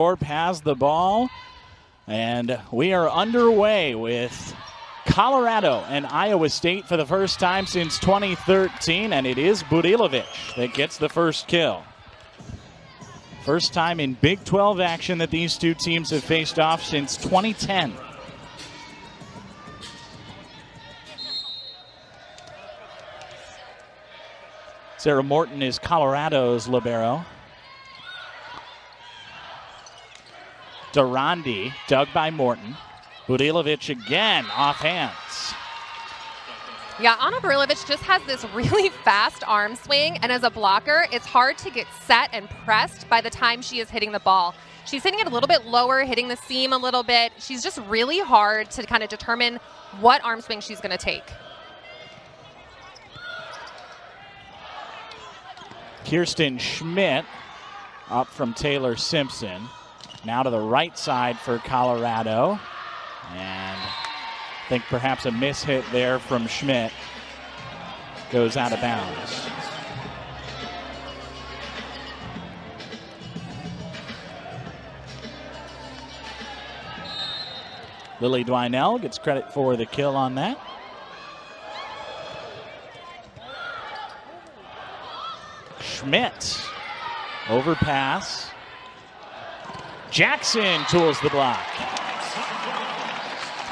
Has the ball, and we are underway with Colorado and Iowa State for the first time since 2013, and it is Budilovic that gets the first kill. First time in Big 12 action that these two teams have faced off since 2010. Sarah Morton is Colorado's libero. Durandi, dug by Morton. Budilovic again, off hands. Yeah, Anna Burilovic just has this really fast arm swing, and as a blocker, it's hard to get set and pressed by the time she is hitting the ball. She's hitting it a little bit lower, hitting the seam a little bit. She's just really hard to kind of determine what arm swing she's going to take. Kirsten Schmidt up from Taylor Simpson. Now to the right side for Colorado. And I think perhaps a mishit there from Schmidt. Goes out of bounds. Lily Dwinell gets credit for the kill on that. Schmidt. Overpass. Jackson tools the block.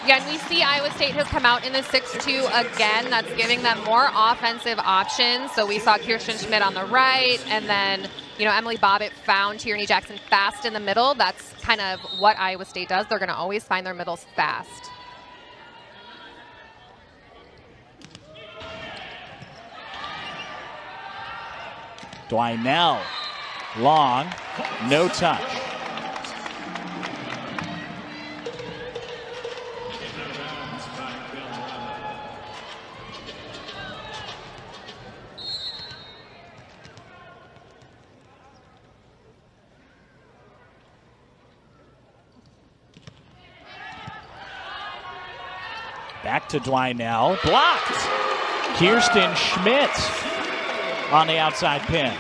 Yeah, and we see Iowa State has come out in the 6-2 again. That's giving them more offensive options. So we saw Kirsten Schmidt on the right, and then, Emily Bobbitt found Tierney Jackson fast in the middle. That's kind of what Iowa State does. They're going to always find their middles fast. Dwinell, long, no touch. Back to Dwinell, blocked. Kirsten Schmidt on the outside pin.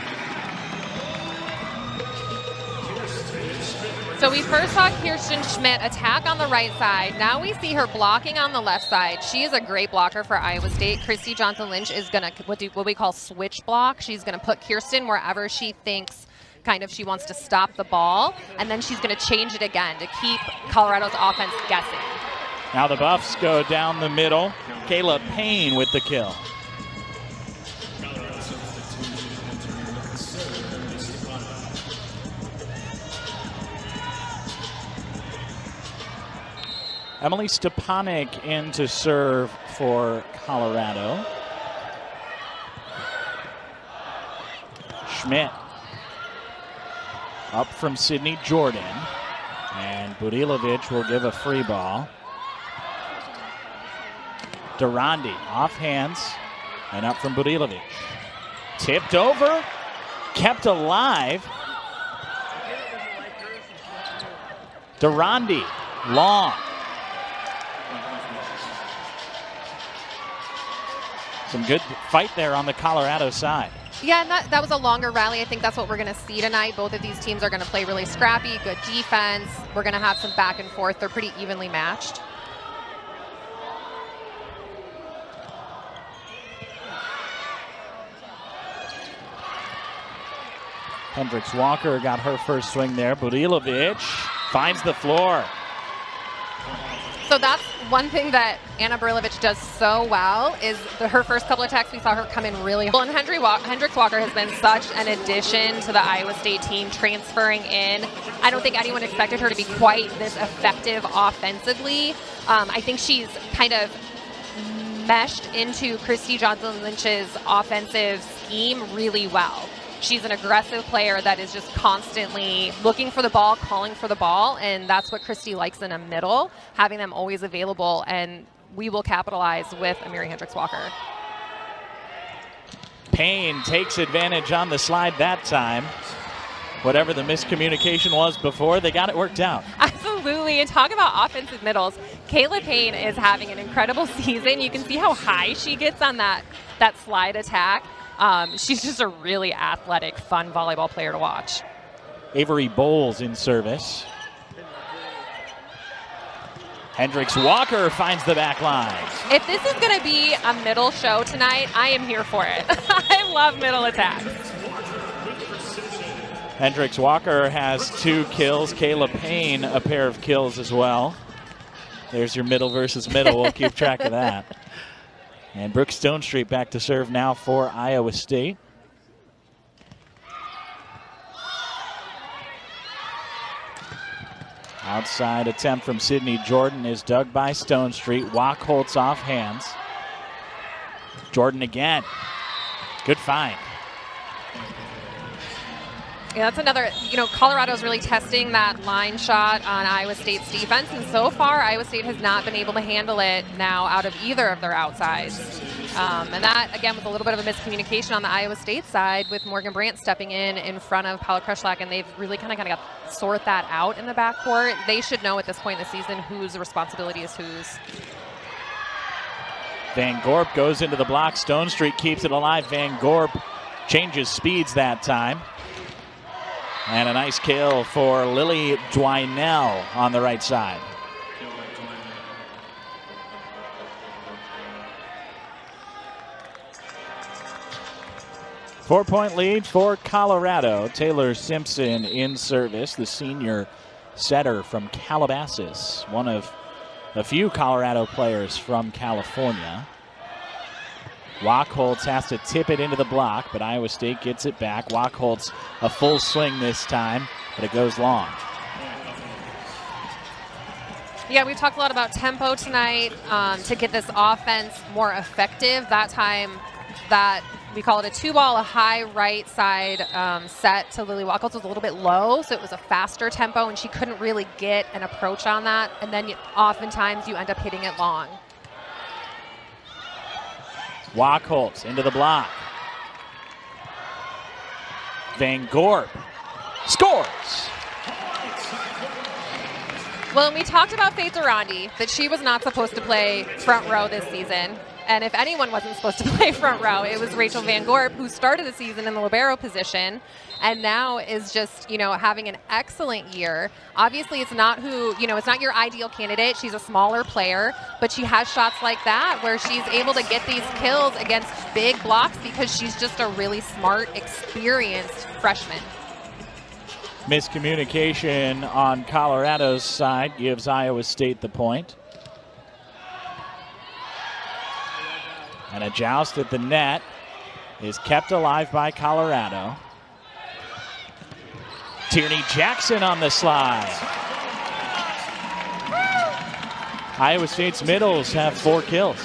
So we first saw Kirsten Schmidt attack on the right side. Now we see her blocking on the left side. She is a great blocker for Iowa State. Christy Johnson-Lynch is going to what we call switch block. She's going to put Kirsten wherever she thinks she wants to stop the ball, and then she's going to change it again to keep Colorado's offense guessing. Now the Buffs go down the middle. Kayla Payne with the kill. Emily Stepanek in to serve for Colorado. Schmidt up from Sydney Jordan. And Budilovic will give a free ball. Durandi off hands and up from Budilovic. Tipped over, kept alive. Durandi, long. Some good fight there on the Colorado side. Yeah, and that was a longer rally. I think that's what we're going to see tonight. Both of these teams are going to play really scrappy, good defense. We're going to have some back and forth. They're pretty evenly matched. Hendricks Walker got her first swing there. Budilovic finds the floor. So that's one thing that Anna Burilovic does so well is her first couple of attacks, we saw her come in really well. And Hendricks Walker has been such an addition to the Iowa State team, transferring in. I don't think anyone expected her to be quite this effective offensively. I think she's kind of meshed into Christy Johnson-Lynch's offensive scheme really well. She's an aggressive player that is just constantly looking for the ball, calling for the ball, and that's what Christy likes in a middle, having them always available, and we will capitalize with Amiri Hendricks Walker. Payne takes advantage on the slide that time. Whatever the miscommunication was before, they got it worked out. Absolutely, and talk about offensive middles. Kayla Payne is having an incredible season. You can see how high she gets on that slide attack. She's just a really athletic, fun volleyball player to watch. Avery Bowles in service. Hendricks Walker finds the back line. If this is going to be a middle show tonight, I am here for it. I love middle attacks. Hendricks Walker has 2 kills. Kayla Payne a pair of kills as well. There's your middle versus middle. We'll keep track of that. And Brooke Stonestreet back to serve now for Iowa State. Outside attempt from Sydney Jordan is dug by Stonestreet. Wachholtz off hands. Jordan again. Good find. Yeah, that's another, Colorado's really testing that line shot on Iowa State's defense, and so far Iowa State has not been able to handle it now out of either of their outsides. And that, again, was a little bit of a miscommunication on the Iowa State side with Morgan Brandt stepping in front of Paula Kreschlak, and they've really kind of got to sort that out in the backcourt. They should know at this point in the season whose responsibility is whose. Van Gorp goes into the block. Stonestreet keeps it alive. Van Gorp changes speeds that time. And a nice kill for Lily Dwinell on the right side. Four-point lead for Colorado. Taylor Simpson in service, the senior setter from Calabasas, one of a few Colorado players from California. Wachholtz has to tip it into the block, but Iowa State gets it back. Wachholtz a full swing this time, but it goes long. Yeah, we've talked a lot about tempo tonight to get this offense more effective. That time, that we call it a 2-ball, a high right side set to Lily Wachholtz was a little bit low, so it was a faster tempo, and she couldn't really get an approach on that. And then oftentimes you end up hitting it long. Wachholtz into the block. Van Gorp scores. Well, we talked about Faith Durandi, that she was not supposed to play front row this season. And if anyone wasn't supposed to play front row, it was Rachel Van Gorp, who started the season in the libero position and now is just, having an excellent year. Obviously, it's not it's not your ideal candidate. She's a smaller player, but she has shots like that where she's able to get these kills against big blocks because she's just a really smart, experienced freshman. Miscommunication on Colorado's side gives Iowa State the point. And a joust at the net is kept alive by Colorado. Tierney Jackson on the slide. Iowa State's middles have 4 kills.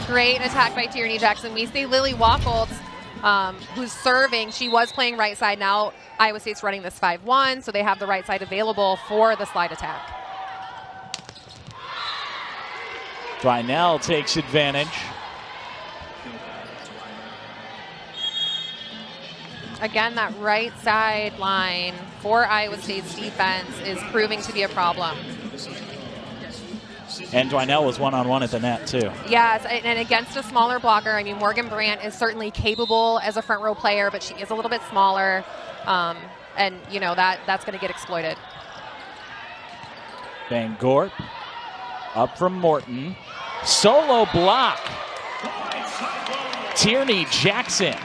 Great attack by Tierney Jackson. We see Lily Wachholtz, who's serving. She was playing right side. Now Iowa State's running this 5-1, so they have the right side available for the slide attack. Dwinell takes advantage. Again, that right side line for Iowa State's defense is proving to be a problem. And Dwinell was one-on-one at the net, too. Yes, and against a smaller blocker. I mean, Morgan Brandt is certainly capable as a front row player, but she is a little bit smaller. And, that's going to get exploited. Van Gorp up from Morton. Solo block. Tierney Jackson.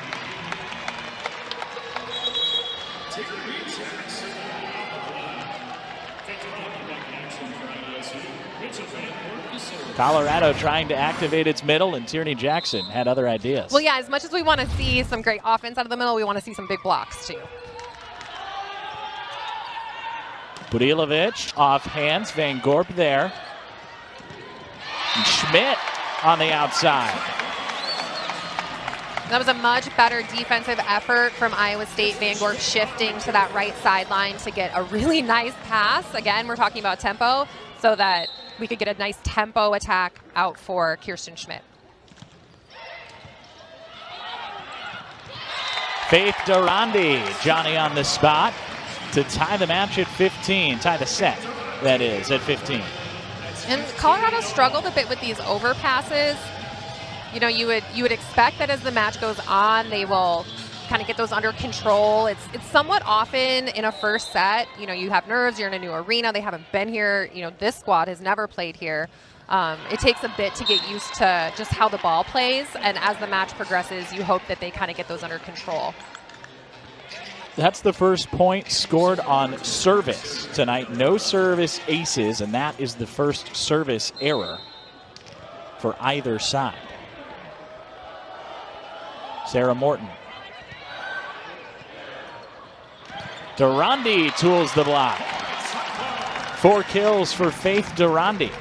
Colorado trying to activate its middle, and Tierney Jackson had other ideas. Well, yeah, as much as we want to see some great offense out of the middle, we want to see some big blocks, too. Budilovic off hands. Van Gorp there. And Schmidt on the outside. That was a much better defensive effort from Iowa State. Van Gorp shifting to that right sideline to get a really nice pass. Again, we're talking about tempo, so that we could get a nice tempo attack out for Kirsten Schmidt. Faith Durandi, Johnny on the spot to tie the match at 15. Tie the set, that is, at 15. And Colorado struggled a bit with these overpasses. You would expect that as the match goes on, they will kind of get those under control. It's somewhat often in a first set, you have nerves, you're in a new arena, they haven't been here, this squad has never played here. It takes a bit to get used to just how the ball plays, and as the match progresses, you hope that they kind of get those under control. That's the first point scored on service tonight. No service aces, and that is the first service error for either side. Sarah Morton. Durandi tools the block. 4 kills for Faith Durandi.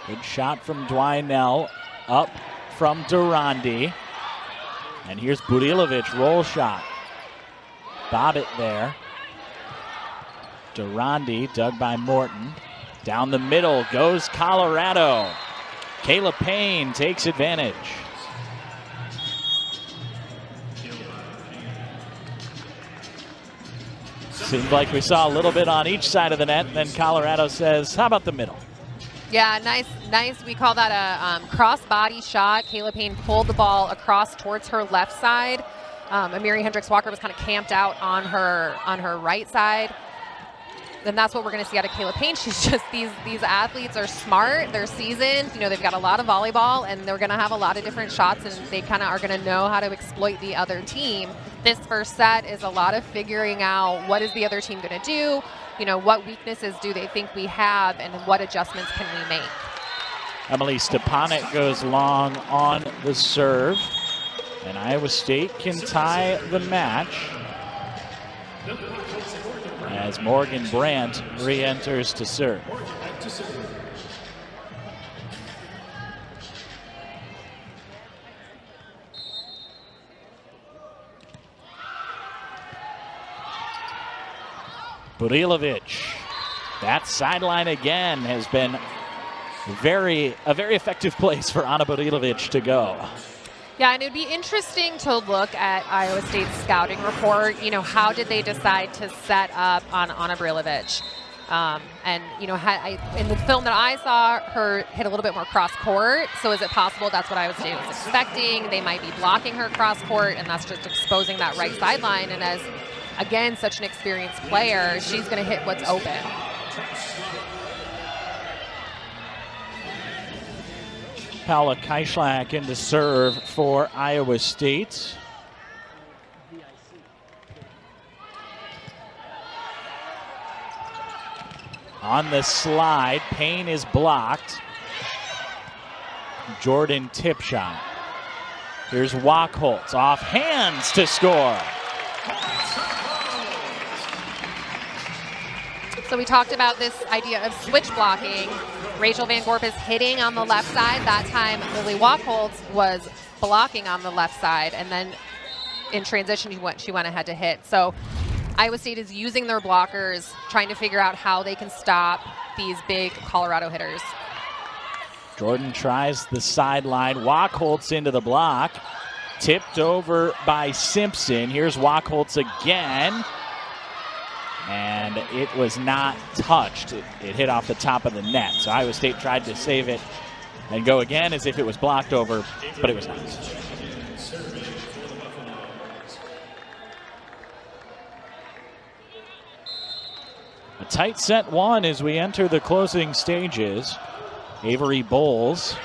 Good shot from Dwinell, up from Durandi. And here's Burilovic, roll shot. Bob it there. Durandi, dug by Morton. Down the middle goes Colorado. Kayla Payne takes advantage. Seemed like we saw a little bit on each side of the net, and then Colorado says, how about the middle? Yeah, nice. We call that a cross-body shot. Kayla Payne pulled the ball across towards her left side. Amiri Hendricks-Walker was kind of camped out on her right side. And that's what we're going to see out of Kayla Payne. She's just, these athletes are smart, they're seasoned, they've got a lot of volleyball, and they're going to have a lot of different shots, and they kind of are going to know how to exploit the other team. This first set is a lot of figuring out what is the other team going to do, what weaknesses do they think we have, and what adjustments can we make. Emily Stepanek goes long on the serve, and Iowa State can tie the match as Morgan Brandt re-enters to serve. Burilovic, that sideline again has been a very effective place for Ana Burilovic to go. Yeah, and it would be interesting to look at Iowa State's scouting report. How did they decide to set up on Ana Burilovic? And, in the film that I saw, her hit a little bit more cross court. So is it possible that's what Iowa State was expecting? They might be blocking her cross court, and that's just exposing that right sideline. And as, again, such an experienced player, she's going to hit what's open. Paula Kaischlak in to serve for Iowa State. On the slide, Payne is blocked. Jordan tip shot. Here's Wachholtz off hands to score. So we talked about this idea of switch blocking. Rachel Van Gorp is hitting on the left side. That time, Lily Wachholtz was blocking on the left side, and then in transition, she went ahead to hit. So Iowa State is using their blockers, trying to figure out how they can stop these big Colorado hitters. Jordan tries the sideline. Wachholtz into the block. Tipped over by Simpson. Here's Wachholtz again. And it was not touched. It hit off the top of the net. So Iowa State tried to save it and go again as if it was blocked over, but it was not. A tight set one as we enter the closing stages. Avery Bowles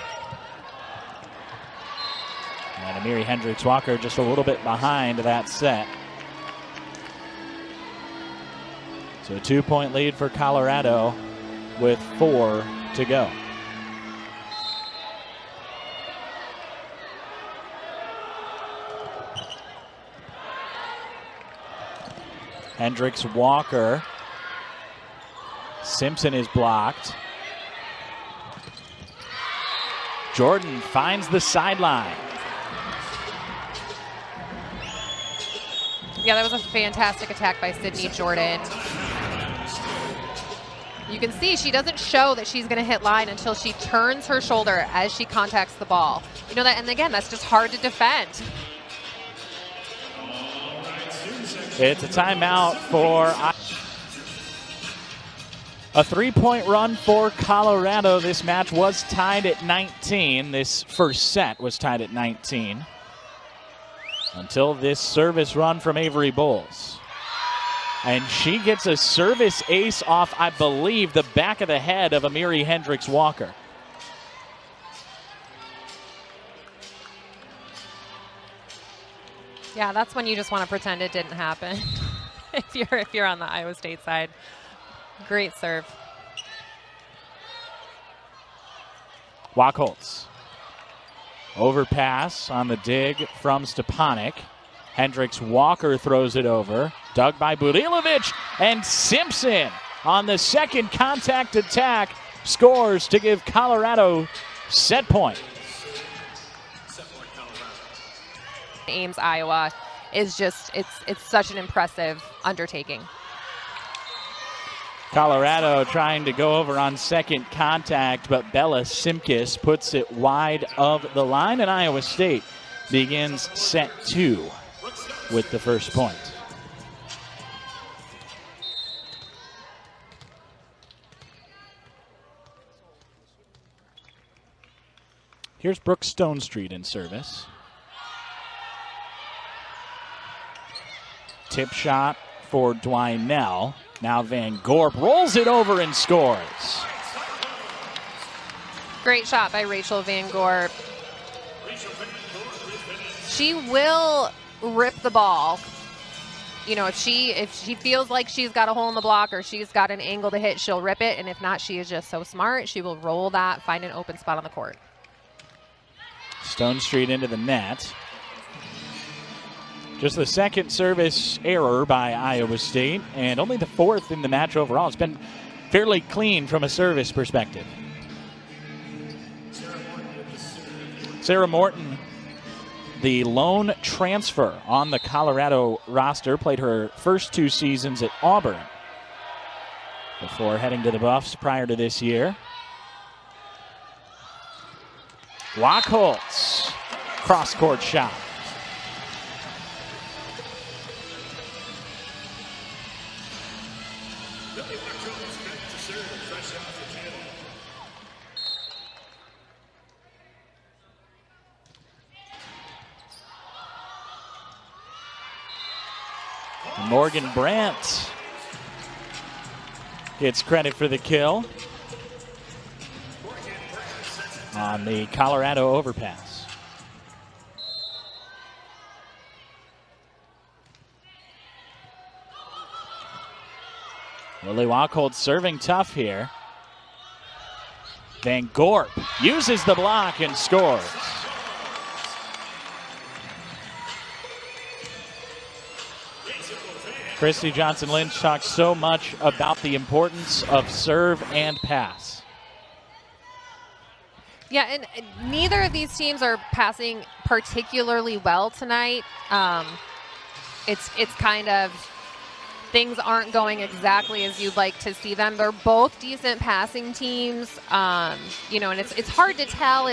and Amiri Hendricks-Walker just a little bit behind that set. So a 2-point lead for Colorado with 4 to go. Hendricks-Walker. Simpson is blocked. Jordan finds the sideline. Yeah, that was a fantastic attack by Sydney Jordan. You can see she doesn't show that she's going to hit line until she turns her shoulder as she contacts the ball. You know that, and again, that's just hard to defend. It's a timeout for a 3-point run for Colorado. This match was tied at 19. This first set was tied at 19 until this service run from Avery Bowles. And she gets a service ace off, I believe, the back of the head of Amiri Hendricks-Walker. Yeah, that's when you just want to pretend it didn't happen. if you're on the Iowa State side. Great serve. Wachholz. Overpass on the dig from Stepanek. Hendricks-Walker throws it over. Dug by Burilovic, and Simpson on the second contact attack scores to give Colorado set point. Ames, Iowa is just, it's such an impressive undertaking. Colorado trying to go over on second contact, but Bella Simkis puts it wide of the line, and Iowa State begins set 2 with the first point. Here's Brooke Stonestreet in service. Tip shot for Dwinell. Now Van Gorp rolls it over and scores. Great shot by Rachel Van Gorp. She will rip the ball. You know, if she feels like she's got a hole in the block or she's got an angle to hit, she'll rip it. And if not, she is just so smart. She will roll that, find an open spot on the court. Stonestreet into the net. Just the second service error by Iowa State, and only the fourth in the match overall. It's been fairly clean from a service perspective. Sarah Morton, the lone transfer on the Colorado roster, played her first 2 seasons at Auburn before heading to the Buffs prior to this year. Wachholz, cross-court shot. Morgan Brandt gets credit for the kill on the Colorado overpass. Lily Wachholz serving tough here. Van Gorp uses the block and scores. Christy Johnson-Lynch talks so much about the importance of serve and pass. Yeah, and neither of these teams are passing particularly well tonight. It's kind of, things aren't going exactly as you'd like to see them. They're both decent passing teams, you know, and it's hard to tell,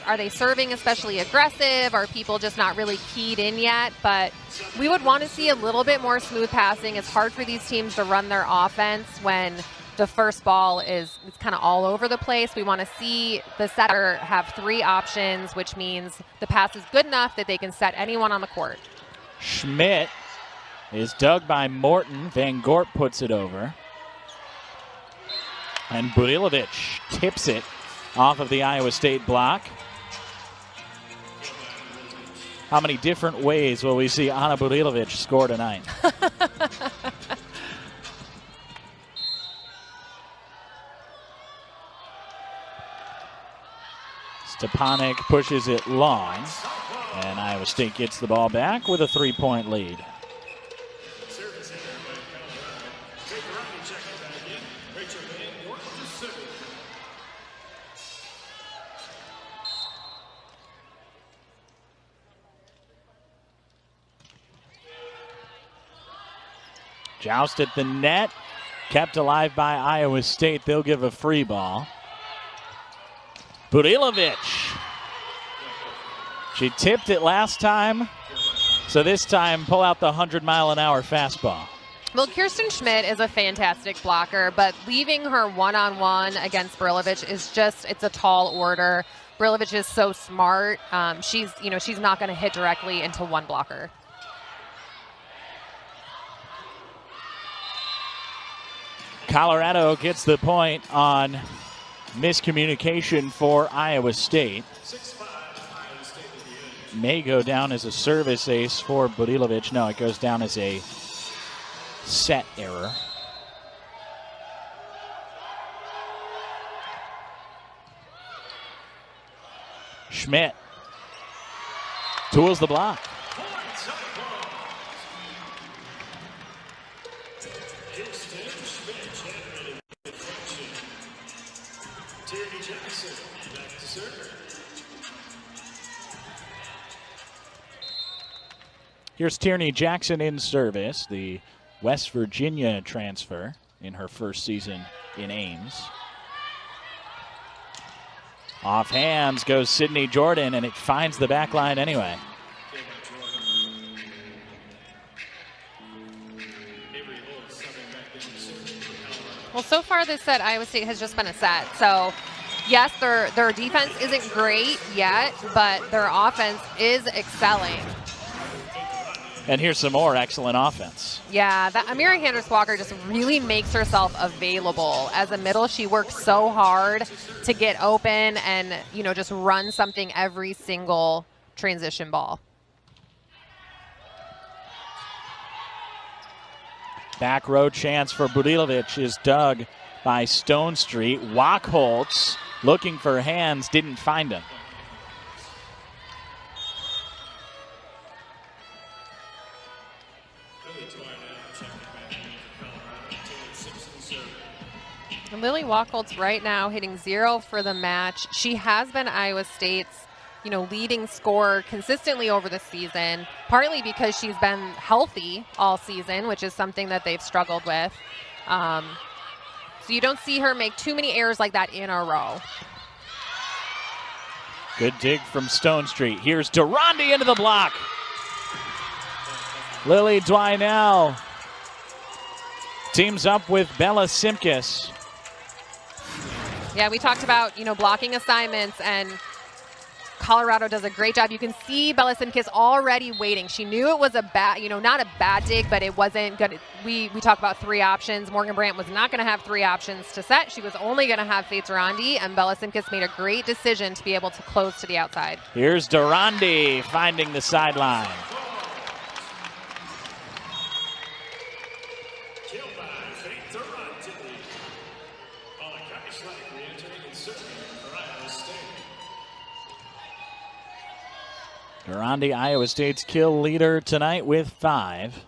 are they serving especially aggressive? Are people just not really keyed in yet? But we would want to see a little bit more smooth passing. It's hard for these teams to run their offense when the first ball is kind of all over the place. We want to see the setter have 3 options, which means the pass is good enough that they can set anyone on the court. Schmidt is dug by Morton. Van Gorp puts it over. And Burilovic tips it off of the Iowa State block. How many different ways will we see Ana Burilovic score tonight? Stepanek pushes it long, and Iowa State gets the ball back with a 3-point lead. Joust at the net. Kept alive by Iowa State. They'll give a free ball. Budilovic. She tipped it last time, so this time pull out the 100-mile-an-hour fastball. Well, Kirsten Schmidt is a fantastic blocker, but leaving her one-on-one against Brilovic is just, it's a tall order. Brilovic is so smart. She's not going to hit directly into one blocker. Colorado gets the point on miscommunication for Iowa State. May go down as a service ace for Budilovic. No, it goes down as a set error. Schmidt tools the block. Here's Tierney Jackson in service, the West Virginia transfer in her first season in Ames. Off hands goes Sydney Jordan, and it finds the back line anyway. Well, so far this set, Iowa State has just been a set. So, yes, their defense isn't great yet, but their offense is excelling. And here's some more excellent offense. Yeah, Amira Handers-Walker just really makes herself available. As a middle, she works so hard to get open and, just run something every single transition ball. Back row chance for Budilovic is dug by Stone Street. Wachholtz looking for hands, didn't find him. And Lily Wachholtz right now hitting 0 for the match. She has been Iowa State's, leading scorer consistently over the season, partly because she's been healthy all season, which is something that they've struggled with. So you don't see her make too many errors like that in a row. Good dig from Stone Street. Here's Durandi into the block. Lily Dwinell teams up with Bella Simkis. Yeah, we talked about, blocking assignments, and Colorado does a great job. You can see Bella Simkis already waiting. She knew it was a bad, not a bad dig, but it wasn't good. We talk about 3 options. Morgan Brandt was not going to have 3 options to set. She was only going to have Faith Durandi, and Bella Simkis made a great decision to be able to close to the outside. Here's Durandi finding the sideline. Durandi, Iowa State's kill leader tonight with 5.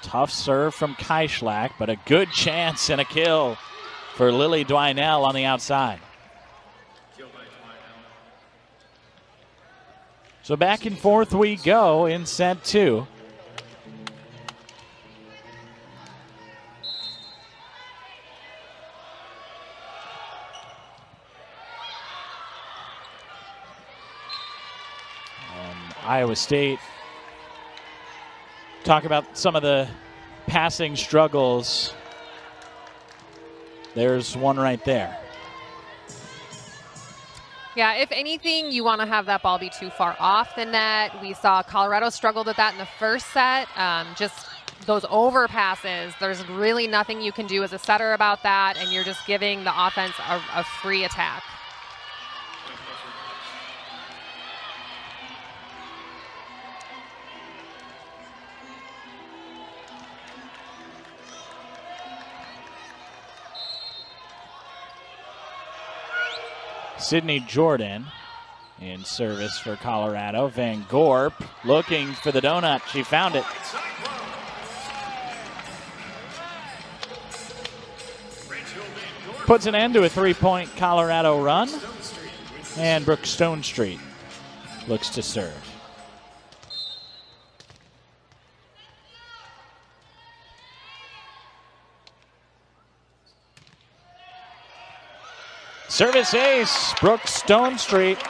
Tough serve from Keishlak, but a good chance and a kill for Lily Dwinell on the outside. So back and forth we go in set 2. Iowa State talk about some of the passing struggles. There's one right there. Yeah, if anything, you want to have that ball be too far off the net. We saw Colorado struggled with that in the first set. Just those overpasses, there's really nothing you can do as a setter about that, and you're just giving the offense a free attack. Sydney Jordan in service for Colorado. Van Gorp looking for the donut. She found it. Puts an end to a 3-point Colorado run. And Brooke Stone Street looks to serve. Service ace, Brooke Stonestreet,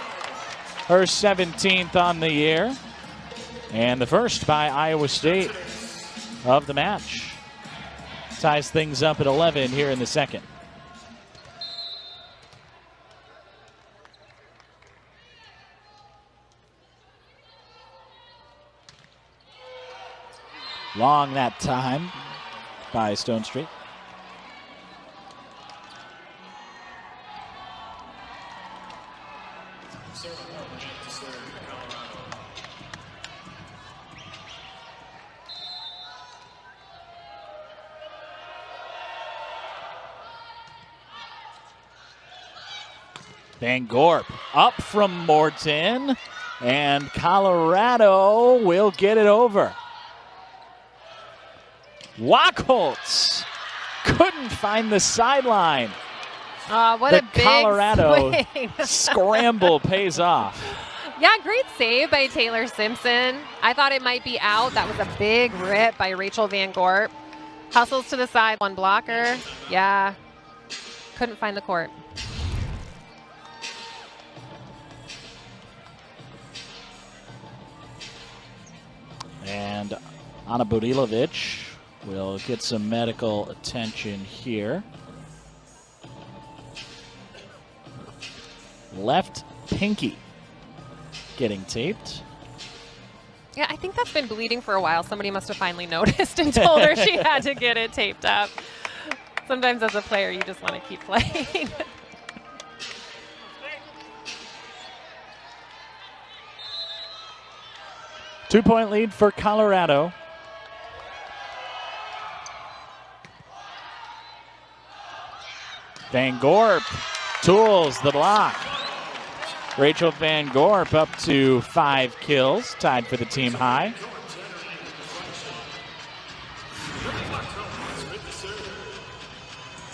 her 17th on the year. And the first by Iowa State of the match. Ties things up at 11 here in the second. Long that time by Stonestreet. Van Gorp up from Morton, and Colorado will get it over. Wachholtz couldn't find the sideline. What the a big Colorado swing. scramble pays off. Yeah, great save by Taylor Simpson. I thought it might be out. That was a big rip by Rachel Van Gorp. Hustles to the side, one blocker. Yeah, couldn't find the court. And Ana Burilovic will get some medical attention here. Left pinky getting taped. Yeah, I think that's been bleeding for a while. Somebody must have finally noticed and told her she had to get it taped up. Sometimes as a player, you just want to keep playing. Two-point lead for Colorado. Van Gorp tools the block. Rachel Van Gorp up to 5 kills, tied for the team high.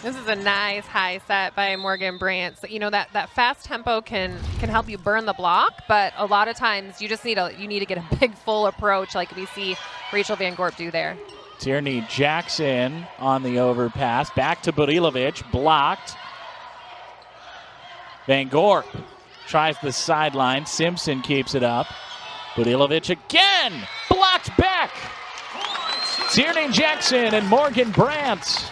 This is a nice high set by Morgan Brandt. So, you know, that fast tempo can help you burn the block, but a lot of times you just need to get a big full approach like we see Rachel Van Gorp do there. Tierney Jackson on the overpass. Back to Burilovic, blocked. Van Gorp tries the sideline. Simpson keeps it up. Burilovic again, blocked back. Tierney Jackson and Morgan Brandt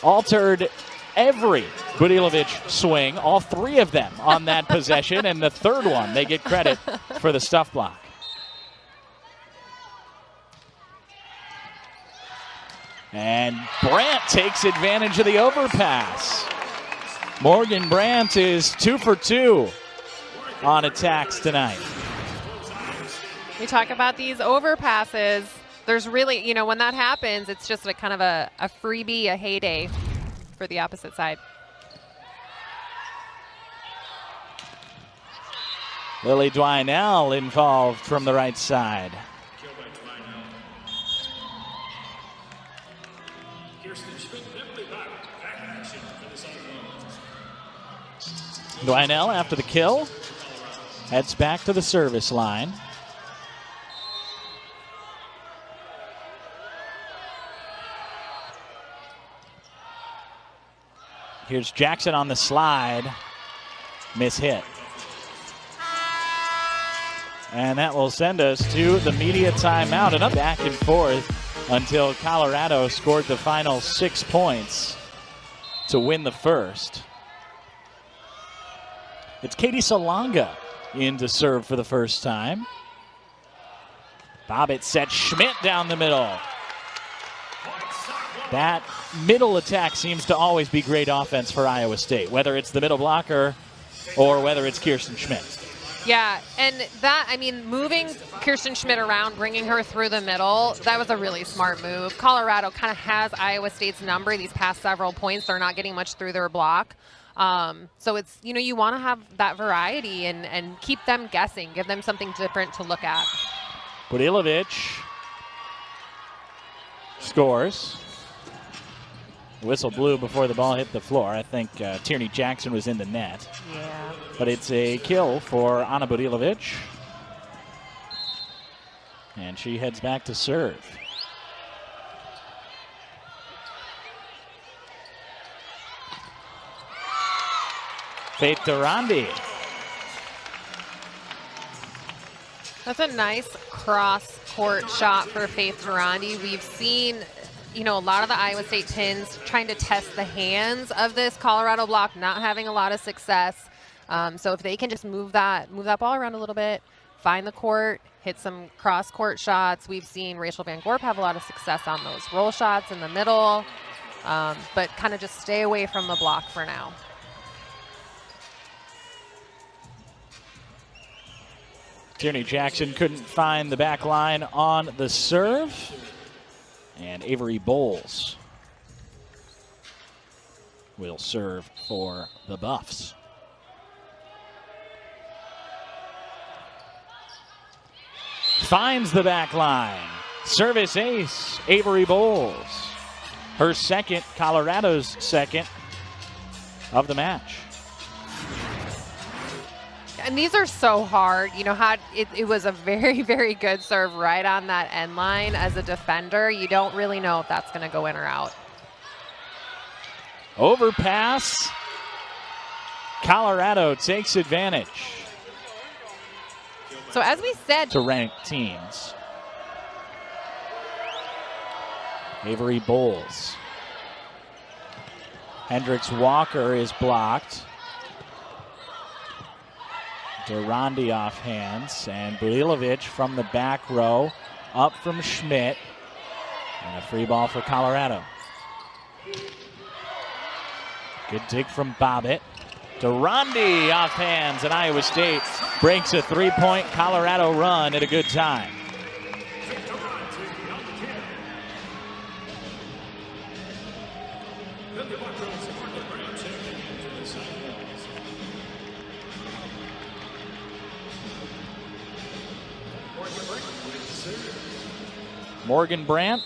altered every Burilovic swing, all 3 of them on that possession, and the third one they get credit for the stuff block. And Brandt takes advantage of the overpass. Morgan Brandt is 2 for 2 on attacks tonight. We talk about these overpasses. There's really, you know, when that happens, it's just a kind of a freebie, a heyday for the opposite side. Lily Dwinell involved from the right side. Dwinell, after the kill, heads back to the service line. Here's Jackson on the slide. Miss hit. And that will send us to the media timeout. And up back and forth until Colorado scored the final 6 points to win the first. It's Katie Salonga in to serve for the first time. Bobbitt sets Schmidt down the middle. That middle attack seems to always be great offense for Iowa State, whether it's the middle blocker or whether it's Kirsten Schmidt. Yeah, and that, I mean, moving Kirsten Schmidt around, bringing her through the middle, that was a really smart move. Colorado kind of has Iowa State's number these past several points. They're not getting much through their block. So it's, you know, you want to have that variety and keep them guessing, give them something different to look at. Burilovic scores. Whistle blew before the ball hit the floor. I think Tierney Jackson was in the net. Yeah. But it's a kill for Ana Burilovic. And she heads back to serve. Faith Durandi. That's a nice cross-court shot for Faith Durandi. We've seen, a lot of the Iowa State pins trying to test the hands of this Colorado block, not having a lot of success. So if they can just move that ball around a little bit, find the court, hit some cross-court shots. We've seen Rachel Van Gorp have a lot of success on those roll shots in the middle, but kind of just stay away from the block for now. Tierney Jackson couldn't find the back line on the serve. And Avery Bowles will serve for the Buffs. Finds the back line. Service ace, Avery Bowles. Her second, Colorado's second of the match. And these are so hard. It was a very, very good serve right on that end line. As a defender, you don't really know if that's going to go in or out. Overpass. Colorado takes advantage. So as we said, to ranked teams. Avery Bowles. Hendricks Walker is blocked. Durandi off hands, and Budilovic from the back row, up from Schmidt, and a free ball for Colorado. Good dig from Bobbitt. Durandi off hands, and Iowa State breaks a three-point Colorado run at a good time. Morgan Brandt,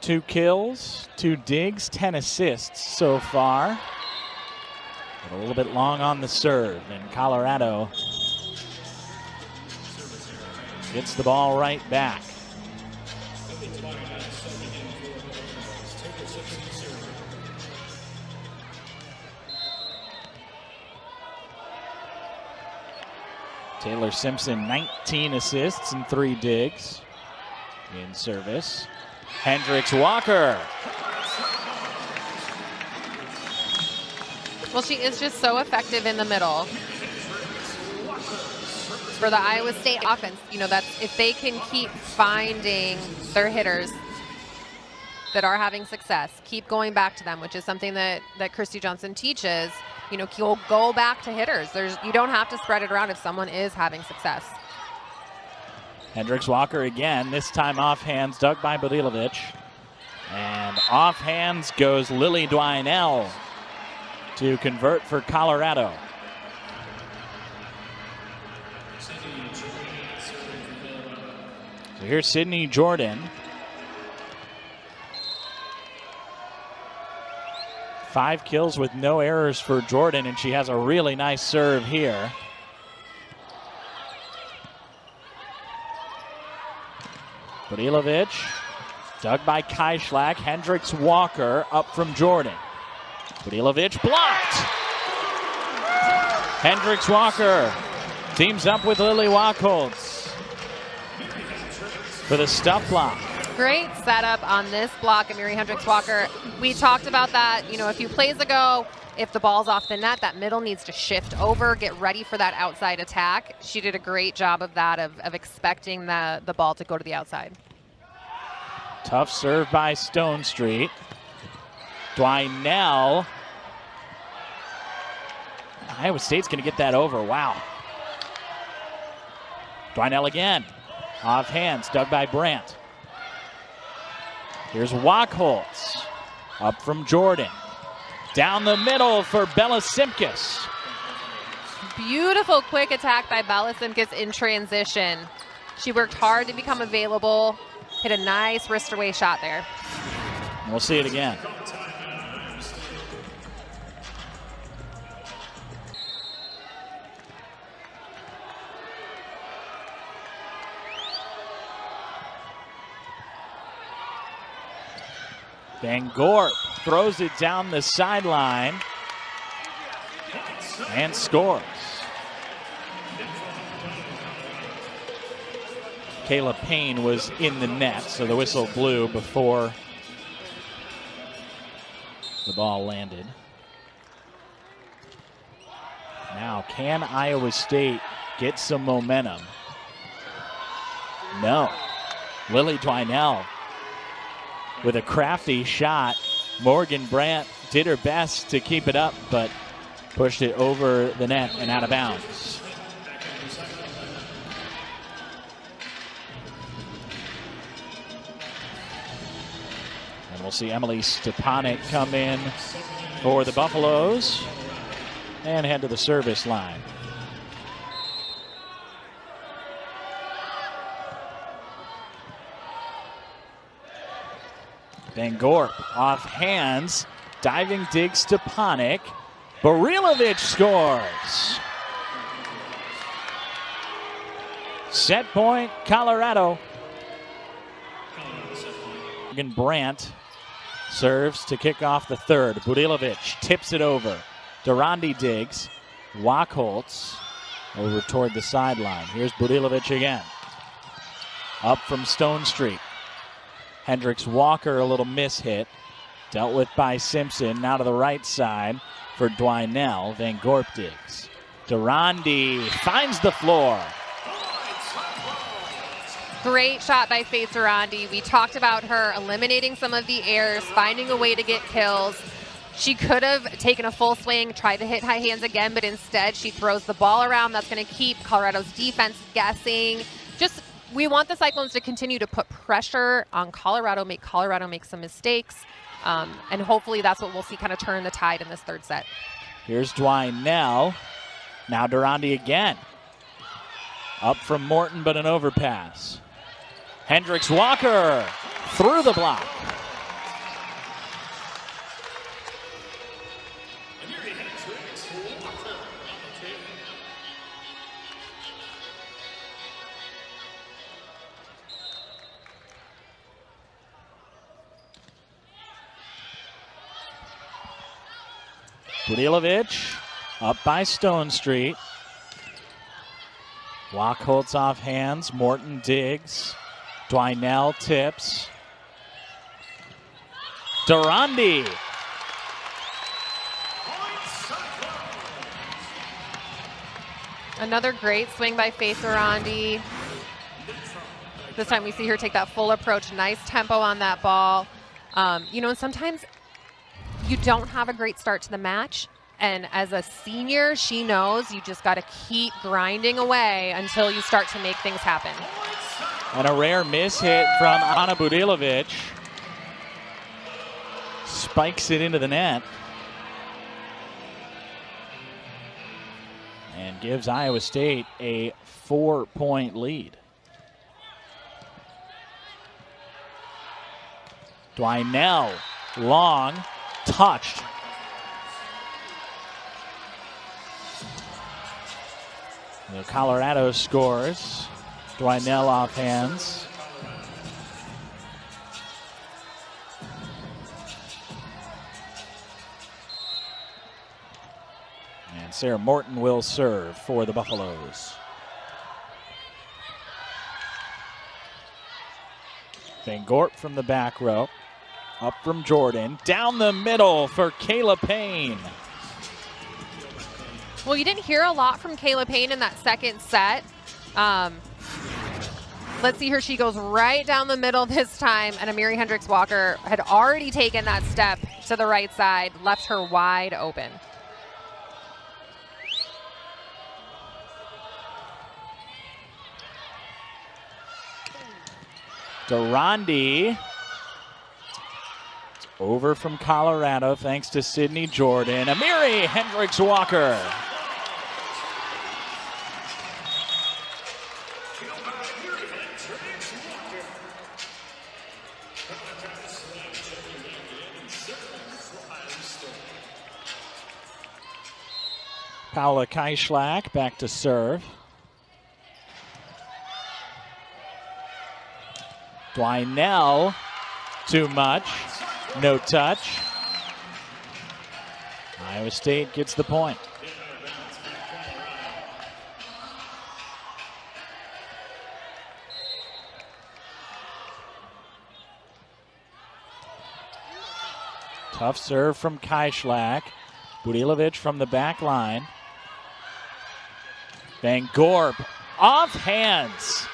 2 kills, 2 digs, 10 assists so far. But a little bit long on the serve, and Colorado gets the ball right back. Taylor Simpson, 19 assists and 3 digs. In service, Hendricks Walker. Well, she is just so effective in the middle. For the Iowa State offense, that's if they can keep finding their hitters that are having success, keep going back to them, which is something that Christy Johnson teaches. You'll go back to hitters. You don't have to spread it around if someone is having success. Hendricks Walker again, this time off hands, dug by Budilovic. And off hands goes Lily Dwinell to convert for Colorado. So here's Sydney Jordan. 5 kills with no errors for Jordan, and she has a really nice serve here. Budilovic, dug by Kaischlak. Hendricks Walker up from Jordan. Budilovic blocked. Hendricks Walker teams up with Lily Wachholz for the stuff block. Great setup on this block, Amiri Hendricks Walker. We talked about that, a few plays ago. If the ball's off the net, that middle needs to shift over, get ready for that outside attack. She did a great job of that, of expecting the ball to go to the outside. Tough serve by Stone Street. Dwinell. Iowa State's going to get that over. Wow. Dwinell again. Off hands, dug by Brandt. Here's Wachholz. Up from Jordan. Down the middle for Bella Simkis. Beautiful quick attack by Bella Simkis in transition. She worked hard to become available. Hit a nice wrist away shot there. We'll see it again. Van Gorp throws it down the sideline. and scores. Kayla Payne was in the net, so the whistle blew before the ball landed. Now, can Iowa State get some momentum? No. Lily Twinell with a crafty shot. Morgan Brandt did her best to keep it up, but pushed it over the net and out of bounds. And we'll see Emily Stepanek come in for the Buffaloes and head to the service line. Van Gorp off hands, diving dig Stepanek. Burilovic scores. Set point, Colorado. Morgan Brandt serves to kick off the third. Burilovic tips it over. Durandi digs. Wachholtz over toward the sideline. Here's Burilovic again. Up from Stone Street. Hendricks Walker, a little miss hit. Dealt with by Simpson. Now to the right side for Dwinell. Van Gorp digs. Durandi finds the floor. Great shot by Faith Durandi. We talked about her eliminating some of the errors, finding a way to get kills. She could have taken a full swing, tried to hit high hands again, but instead she throws the ball around. That's going to keep Colorado's defense guessing. We want the Cyclones to continue to put pressure on Colorado make some mistakes. And hopefully that's what we'll see kind of turn the tide in this third set. Here's Dwinell. Now Durandi again. Up from Morton, but an overpass. Hendricks Walker through the block. Burilovic up by Stone Street. Wachholtz off hands. Morton digs. Dwinell tips. Durandi. Another great swing by Faith Durandi. This time we see her take that full approach. Nice tempo on that ball. Sometimes you don't have a great start to the match. And as a senior, she knows you just got to keep grinding away until you start to make things happen. And a rare miss hit from Ana Burilovic. Spikes it into the net. And gives Iowa State a 4-point lead. Dwinell, long, touched. Colorado scores. Dwinell off hands. And Sarah Morton will serve for the Buffaloes. Van Gorp from the back row. Up from Jordan. Down the middle for Kayla Payne. Well, you didn't hear a lot from Kayla Payne in that second set. Let's see her. She goes right down the middle this time, and Amiri Hendricks Walker had already taken that step to the right side, left her wide open. Durandi. It's over from Colorado thanks to Sydney Jordan. Amiri Hendricks Walker. Paula Kaischlak back to serve. Dwinell, too much, no touch. Iowa State gets the point. Tough serve from Kaishlak. Budilovic from the back line. Van Gorp off hands.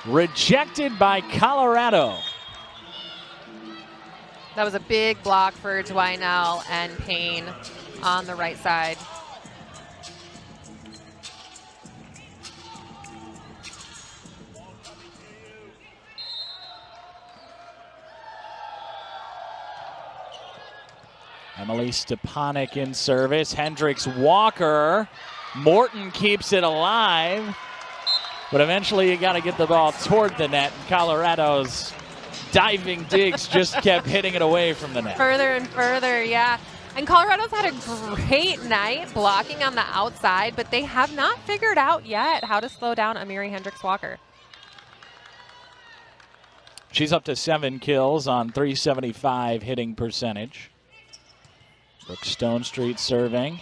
Rejected by Colorado. That was a big block for Dwinell and Payne on the right side. Emily Stepanek in service. Hendricks Walker. Morton keeps it alive. But eventually you got to get the ball toward the net. And Colorado's diving digs just kept hitting it away from the net. Further and further, yeah. And Colorado's had a great night blocking on the outside, but they have not figured out yet how to slow down Amiri Hendricks Walker. She's up to 7 kills on .375 hitting percentage. Brooke Stone Street serving.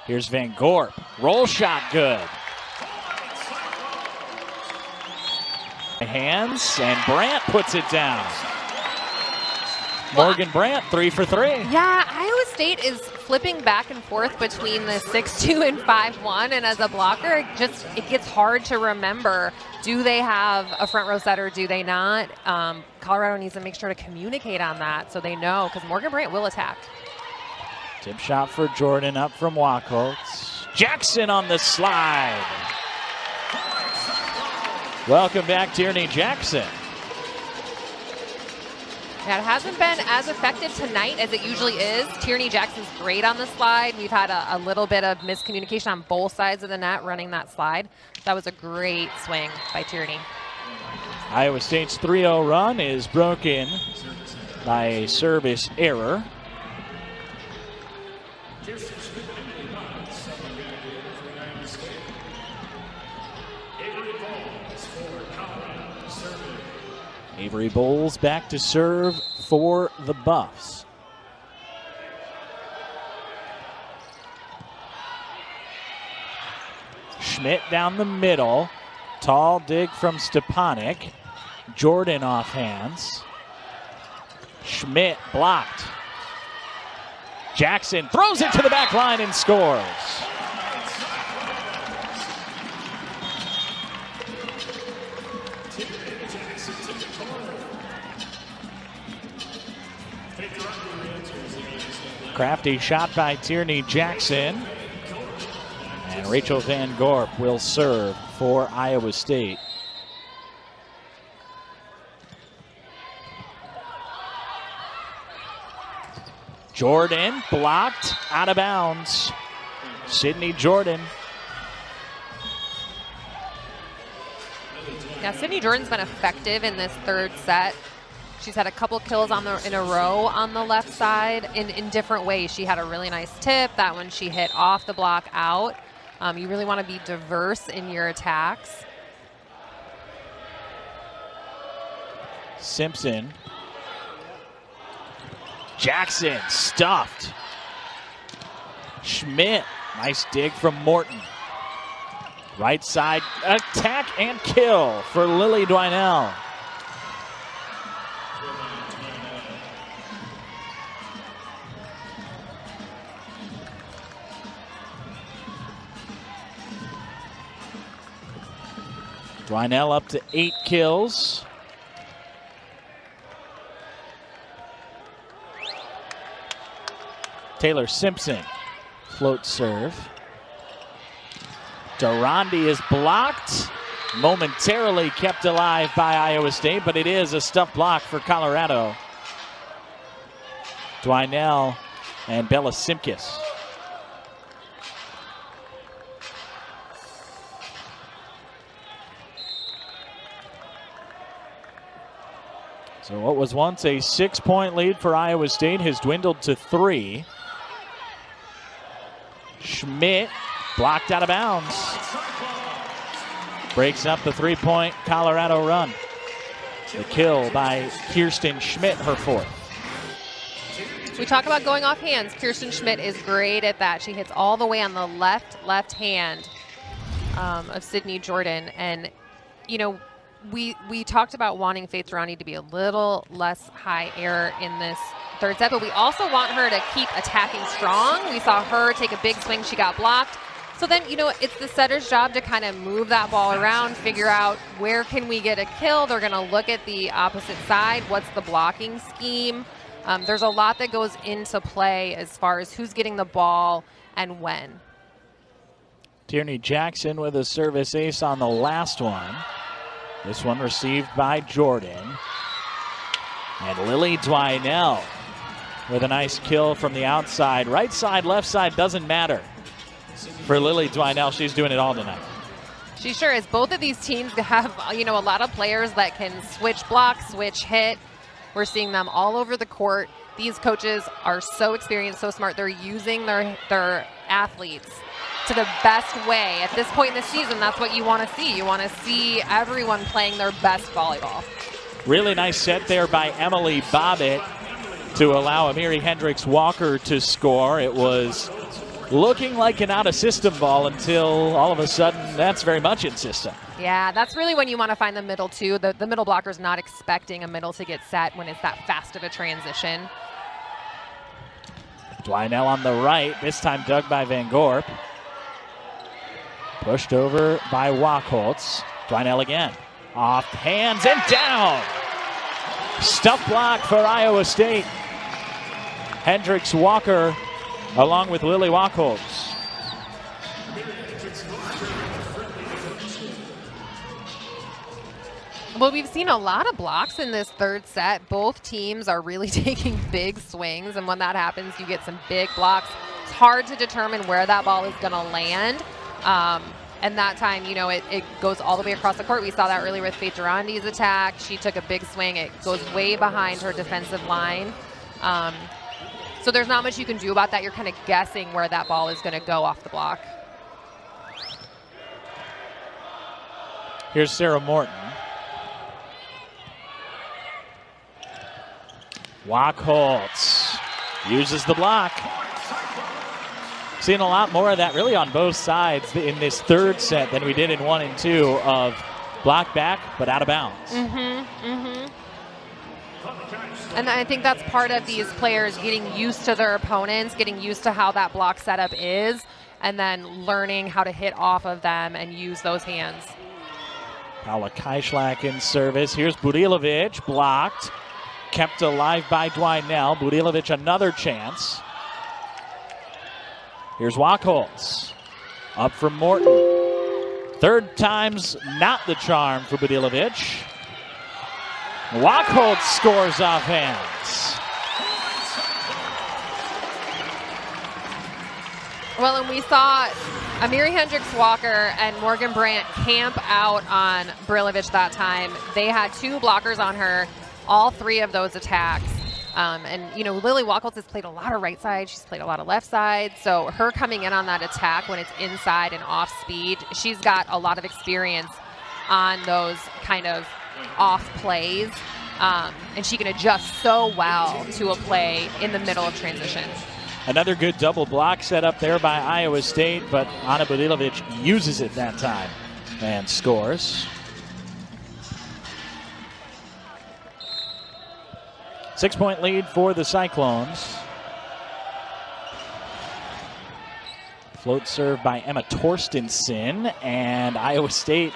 Here's Van Gorp. Roll shot good. Hands, and Brandt puts it down. Morgan Brandt, 3 for 3. Yeah, Iowa State is flipping back and forth between the 6-2 and 5-1, and as a blocker, it gets hard to remember. Do they have a front row setter? Do they not? Colorado needs to make sure to communicate on that so they know, because Morgan Brandt will attack. Tip shot for Jordan up from Wachholtz. Jackson on the slide. Welcome back, Tierney Jackson. Yeah, it hasn't been as effective tonight as it usually is. Tierney Jackson's great on the slide. We've had a little bit of miscommunication on both sides of the net running that slide. That was a great swing by Tierney. Iowa State's 3-0 run is broken by a service error. Avery Bowles back to serve for the Buffs. Schmidt down the middle. Tall dig from Stepanek. Jordan off hands. Schmidt blocked. Jackson throws it to the back line and scores. Crafty shot by Tierney Jackson. And Rachel Van Gorp will serve for Iowa State. Jordan blocked, out of bounds. Sydney Jordan. Yeah, Sydney Jordan's been effective in this third set. She's had a couple kills in a row on the left side in different ways. She had a really nice tip. That one she hit off the block out. You really want to be diverse in your attacks. Simpson. Jackson stuffed. Schmidt, nice dig from Morton. Right side attack and kill for Lily Dwinell. Dwinell up to 8 kills. Taylor Simpson, float serve. Durandi is blocked. Momentarily kept alive by Iowa State, but it is a stuff block for Colorado. Dwinell and Bella Simkis. So what was once a 6-point lead for Iowa State has dwindled to 3. Schmidt blocked out of bounds. Breaks up the 3-point Colorado run. The kill by Kirsten Schmidt, her 4th. We talk about going off hands. Kirsten Schmidt is great at that. She hits all the way on the left hand of Sydney Jordan. And, you know, we talked about wanting Faith Durrani to be a little less high error in this third set, but we also want her to keep attacking strong. We saw her take a big swing. She got blocked. So then, it's the setter's job to kind of move that ball around, figure out where can we get a kill. They're going to look at the opposite side. What's the blocking scheme? There's a lot that goes into play as far as who's getting the ball and when. Tierney Jackson with a service ace on the last one. This one received by Jordan. And Lily Dwinell with a nice kill from the outside. Right side, left side, doesn't matter. For Lily Dwinell, she's doing it all tonight. She sure is. Both of these teams have, a lot of players that can switch block, switch hit. We're seeing them all over the court. These coaches are so experienced, so smart. They're using their athletes to the best way. At this point in the season, that's what you want to see. You want to see everyone playing their best volleyball. Really nice set there by Emily Bobbitt to allow Amiri Hendricks Walker to score. It was looking like an out-of-system ball until all of a sudden that's very much in system. Yeah, that's really when you want to find the middle too. The middle blocker's not expecting a middle to get set when it's that fast of a transition. Dwinell on the right, this time dug by Van Gorp. Pushed over by Wachholtz. Dwinell again. Off hands and down. Stuff block for Iowa State. Hendricks Walker along with Lily Wachholtz. Well, we've seen a lot of blocks in this third set. Both teams are really taking big swings, and when that happens, you get some big blocks. It's hard to determine where that ball is going to land. And that time, it goes all the way across the court. We saw that earlier with Faith Durrandi's attack. She took a big swing. It goes way behind her defensive line. So there's not much you can do about that. You're kind of guessing where that ball is going to go off the block. Here's Sarah Morton. Wachholtz uses the block. Seeing a lot more of that really on both sides in this third set than we did in 1 and 2 of block back but out of bounds. And I think that's part of these players getting used to their opponents, getting used to how that block setup is, and then learning how to hit off of them and use those hands. Paula Kaishlak in service. Here's Budilovic, blocked. Kept alive by Dwinell. Budilovic another chance. Here's Wachholtz. Up from Morton. Third time's not the charm for Budilovic. Wachholtz scores off hands. Well, and we saw Amiri Hendricks Walker and Morgan Brandt camp out on Brilovic that time. They had 2 blockers on her, all 3 of those attacks. Lily Wachholtz has played a lot of right side. She's played a lot of left side. So her coming in on that attack when it's inside and off speed, she's got a lot of experience on those kind of off plays. And she can adjust so well to a play in the middle of transition. Another good double block set up there by Iowa State, but Ana Budilovic uses it that time and scores. 6-point lead for the Cyclones. Float serve by Emma Torstensen, and Iowa State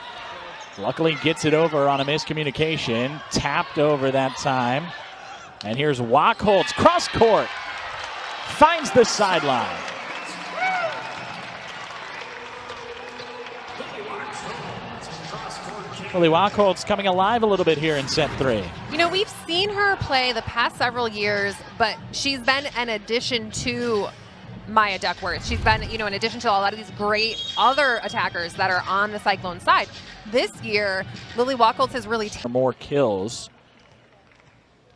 luckily gets it over on a miscommunication. Tapped over that time. And here's Wachholtz, cross court. Finds the sideline. Lily Wachholtz coming alive a little bit here in set 3. We've seen her play the past several years, but she's been an addition to Maya Duckworth. She's been, in addition to a lot of these great other attackers that are on the Cyclone side. This year, Lily Wachholtz has really taken more kills.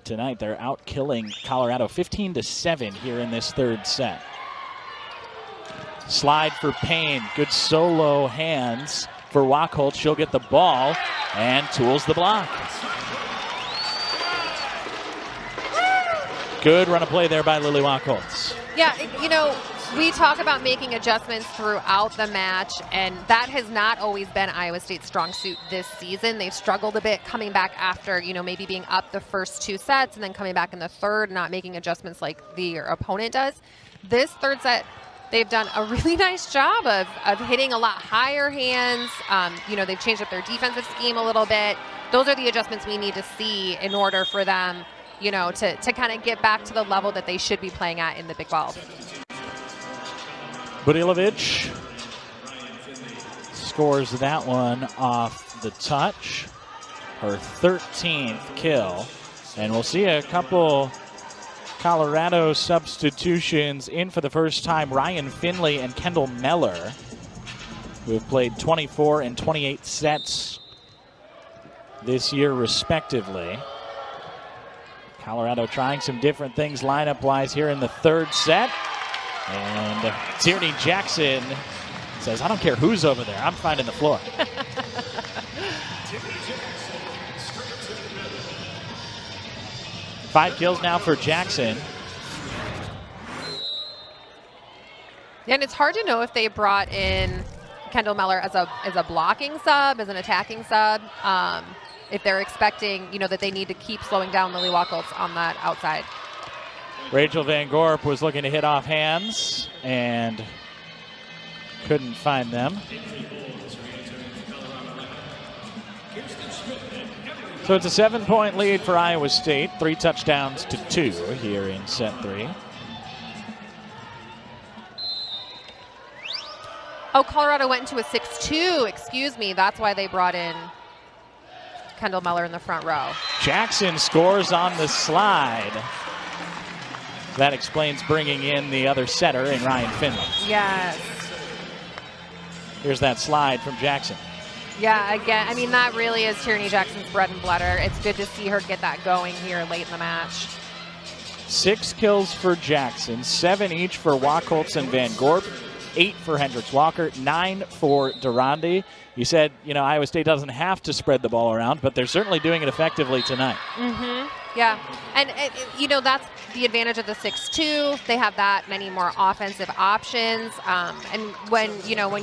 Tonight, they're out killing Colorado 15-7 here in this third set. Slide for Payne. Good solo hands for Wachholtz. She'll get the ball and tools the block. Good run of play there by Lily Wachholtz. Yeah, We talk about making adjustments throughout the match, and that has not always been Iowa State's strong suit this season. They've struggled a bit coming back after, maybe being up the first 2 sets and then coming back in the third, not making adjustments like the opponent does. This third set, they've done a really nice job of hitting a lot higher hands. They've changed up their defensive scheme a little bit. Those are the adjustments we need to see in order for them, to kind of get back to the level that they should be playing at in the big ball. Budilovic scores that one off the touch, her 13th kill. And we'll see a couple Colorado substitutions in for the first time. Ryan Finley and Kendall Meller, who have played 24 and 28 sets this year respectively. Colorado trying some different things lineup-wise here in the third set. And Tierney Jackson says, I don't care who's over there, I'm finding the floor. Five kills now for Jackson. And it's hard to know if they brought in Kendall Meller as a blocking sub, as an attacking sub. If they're expecting, that they need to keep slowing down Lily Wacholtz on that outside. Rachel Van Gorp was looking to hit off hands and couldn't find them. So it's a 7-point lead for Iowa State. 3 touchdowns to 2 here in set 3. Oh, Colorado went into a 6-2. Excuse me. That's why they brought in Kendall Meller in the front row. Jackson scores on the slide. That explains bringing in the other setter in Ryan Finley. Yes. Here's that slide from Jackson. Yeah, again, that really is Tierney Jackson's bread and butter. It's good to see her get that going here late in the match. 6 kills for Jackson, 7 each for Wacholtz and Van Gorp, 8 for Hendricks Walker, 9 for Durandi. You said, Iowa State doesn't have to spread the ball around, but they're certainly doing it effectively tonight. Mm-hmm. Yeah, and that's the advantage of the 6-2. They have that many more offensive options, and when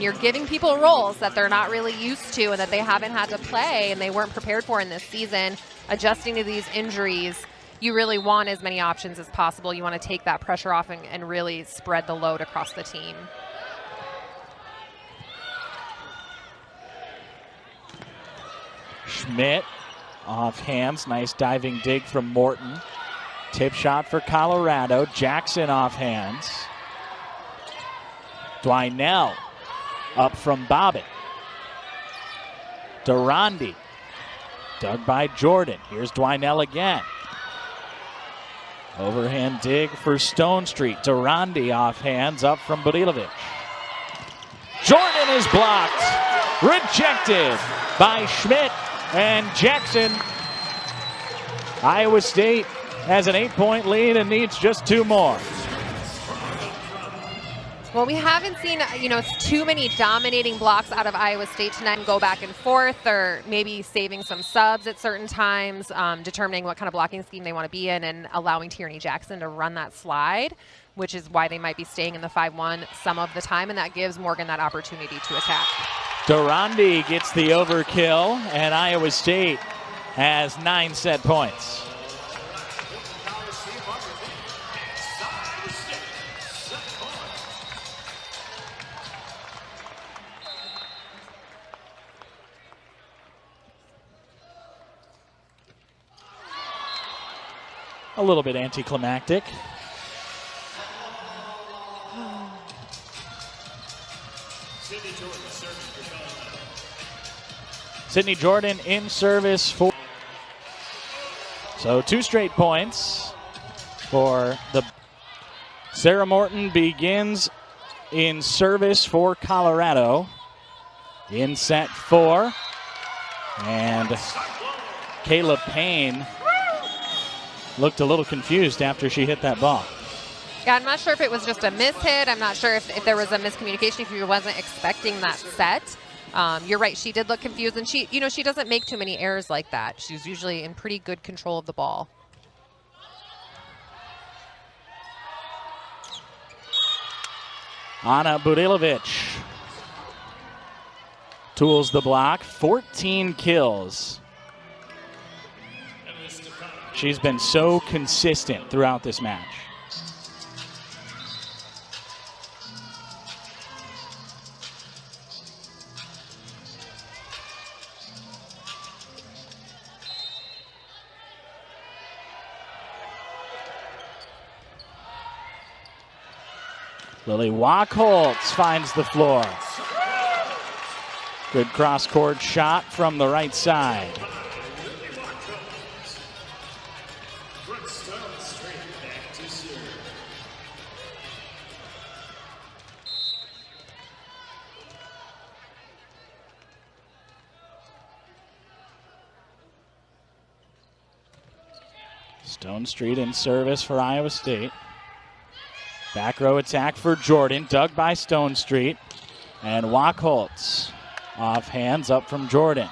you're giving people roles that they're not really used to and that they haven't had to play and they weren't prepared for in this season, adjusting to these injuries, you really want as many options as possible. You want to take that pressure off and really spread the load across the team. Schmidt off hands, nice diving dig from Morton. Tip shot for Colorado. Jackson off hands. Dwinell up from Bobbitt. Durandi dug by Jordan. Here's Dwinell again. Overhand dig for Stone Street. Durandi off hands up from Budilovic. Jordan is blocked. Rejected by Schmidt and Jackson. Iowa State has an 8-point lead and needs just 2 more. Well, we haven't seen, too many dominating blocks out of Iowa State tonight and go back and forth, or maybe saving some subs at certain times, determining what kind of blocking scheme they want to be in and allowing Tierney Jackson to run that slide, which is why they might be staying in the 5-1 some of the time, and that gives Morgan that opportunity to attack. Durandi gets the overkill, and Iowa State has 9 set points. A little bit anticlimactic. Sydney Jordan in service for. So 2 straight points for the. Sarah Morton begins in service for Colorado in set 4. And Kayla Payne looked a little confused after she hit that ball. Yeah, I'm not sure if it was just a miss hit. I'm not sure if there was a miscommunication, if she wasn't expecting that set. You're right, she did look confused, and she doesn't make too many errors like that. She's usually in pretty good control of the ball. Anna Budilovic tools the block, 14 kills. She's been so consistent throughout this match. Lily Wachholtz finds the floor. Good cross-court shot from the right side. Stone Street in service for Iowa State. Back row attack for Jordan, dug by Stone Street. And Wachholtz off hands up from Jordan.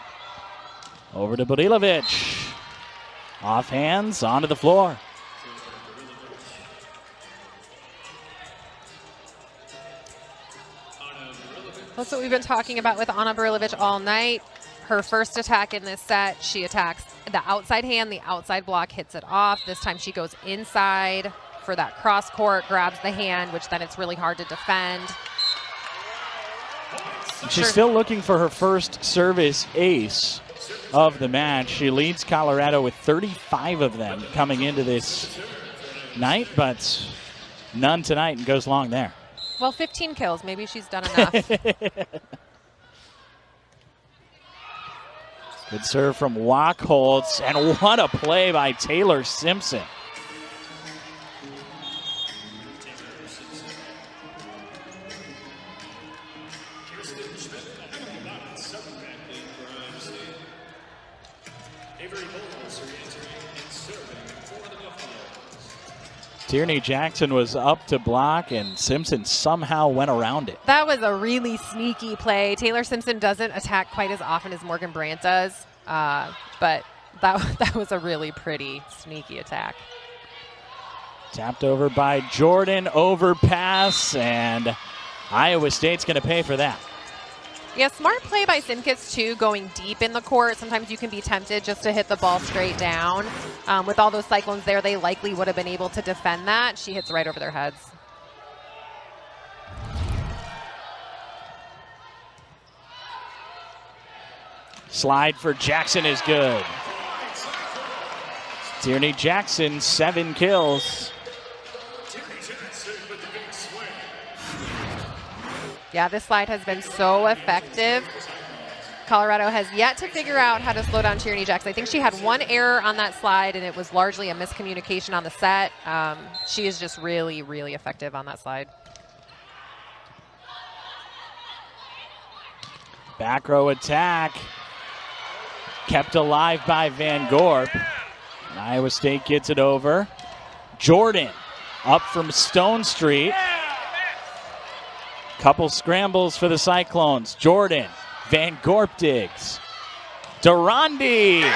Over to Budilovic. Off hands, onto the floor. That's what we've been talking about with Anna Burilovic all night. Her first attack in this set, she attacks the outside hand, the outside block hits it off. This time she goes inside for that cross court, grabs the hand, which then it's really hard to defend. She's still looking for her first service ace of the match. She leads Colorado with 35 of them coming into this night, but none tonight and goes long there. Well, 15 kills. Maybe she's done enough. Good serve from Wachholtz, and what a play by Taylor Simpson. Tierney Jackson was up to block, and Simpson somehow went around it. That was a really sneaky play. Taylor Simpson doesn't attack quite as often as Morgan Brandt does, but that was a really pretty sneaky attack. Tapped over by Jordan, overpass, and Iowa State's going to pay for that. Yeah, smart play by Simkis, too, going deep in the court. Sometimes you can be tempted just to hit the ball straight down. With all those Cyclones there, they likely would have been able to defend that. She hits right over their heads. Slide for Jackson is good. Tierney Jackson, 7 kills. Yeah, this slide has been so effective. Colorado has yet to figure out how to slow down Tierney Jackson. I think she had one error on that slide, and it was largely a miscommunication on the set. She is just really, really effective on that slide. Back row attack. Kept alive by Van Gorp. And Iowa State gets it over. Jordan up from Stone Street. Couple scrambles for the Cyclones. Jordan, Van Gorp digs. Durandi.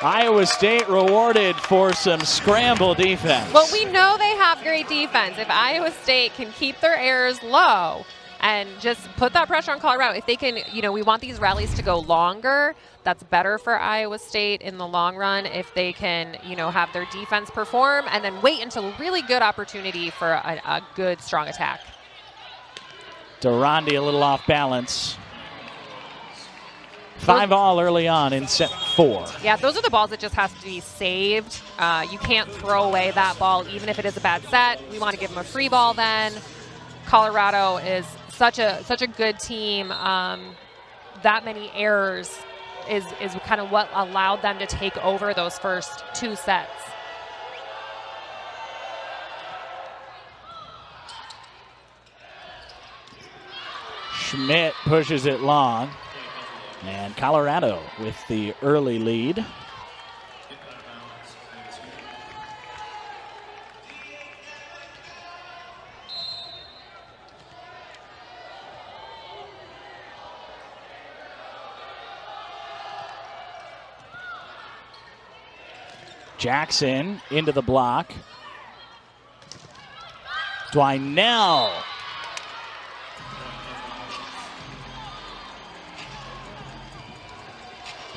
Iowa State rewarded for some scramble defense. Well, we know they have great defense. If Iowa State can keep their errors low and just put that pressure on Colorado, if they can, we want these rallies to go longer. That's better for Iowa State in the long run if they can, have their defense perform and then wait until a really good opportunity for a good, strong attack. Durandi a little off balance. 5-all early on in set 4. Yeah, those are the balls that just have to be saved. You can't throw away that ball even if it is a bad set. We want to give them a free ball then. Colorado is such a good team. That many errors is kind of what allowed them to take over those first 2 sets. Schmidt pushes it long. And Colorado with the early lead. Jackson into the block. Dwinell.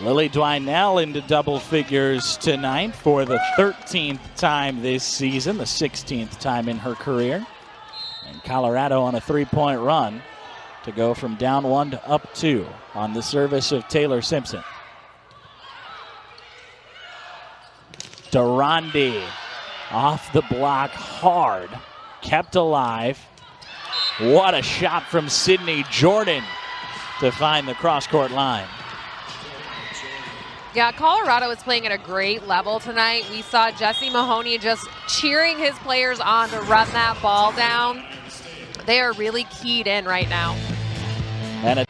Lily Dwinell into double figures tonight for the 13th time this season, the 16th time in her career. And Colorado on a three-point run to go from down 1 to up 2 on the service of Taylor Simpson. Durandi off the block hard, kept alive. What a shot from Sydney Jordan to find the cross-court line. Yeah, Colorado is playing at a great level tonight. We saw Jesse Mahoney just cheering his players on to run that ball down. They are really keyed in right now. And a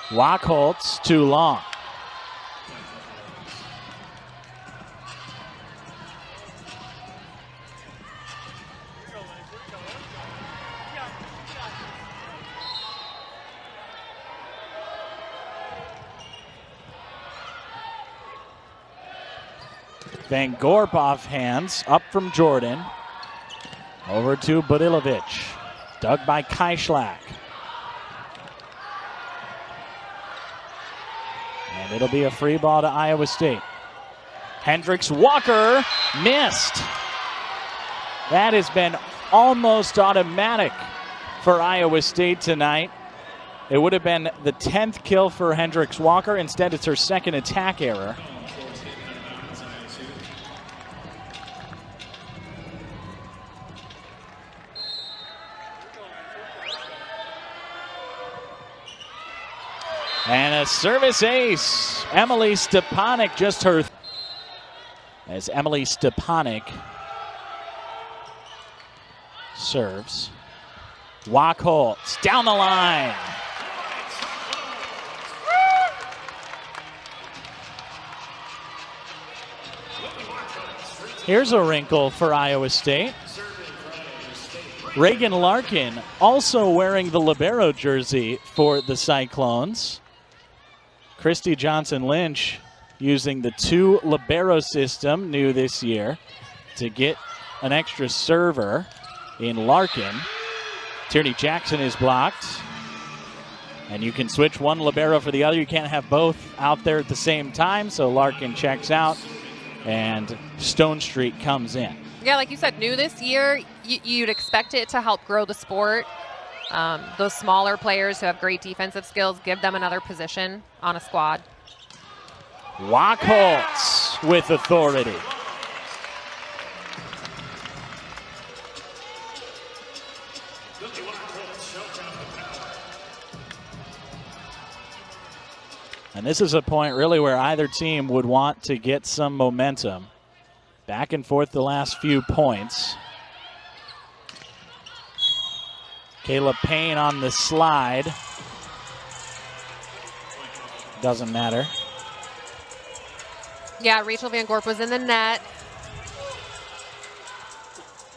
Wachholtz too long. Van Gorp off hands, up from Jordan. Over to Budilovic. Dug by Kaishlak. And it'll be a free ball to Iowa State. Hendricks Walker missed. That has been almost automatic for Iowa State tonight. It would have been the 10th kill for Hendricks Walker. Instead, it's her second attack error. And a service ace. Emily Stepanek just her. As Emily Stepanek serves. Wachholtz down the line. Here's a wrinkle for Iowa State. Reagan Larkin also wearing the libero jersey for the Cyclones. Christy Johnson-Lynch using the 2 libero system new this year to get an extra server in Larkin. Tierney Jackson is blocked. And you can switch one libero for the other. You can't have both out there at the same time, so Larkin checks out and Stone Street comes in. Yeah, like you said, new this year, you'd expect it to help grow the sport. Those smaller players who have great defensive skills, give them another position on a squad. Wachholtz with authority. And this is a point really where either team would want to get some momentum. Back and forth the last few points. Kayla Payne on the slide. Doesn't matter. Yeah, Rachel Van Gorp was in the net.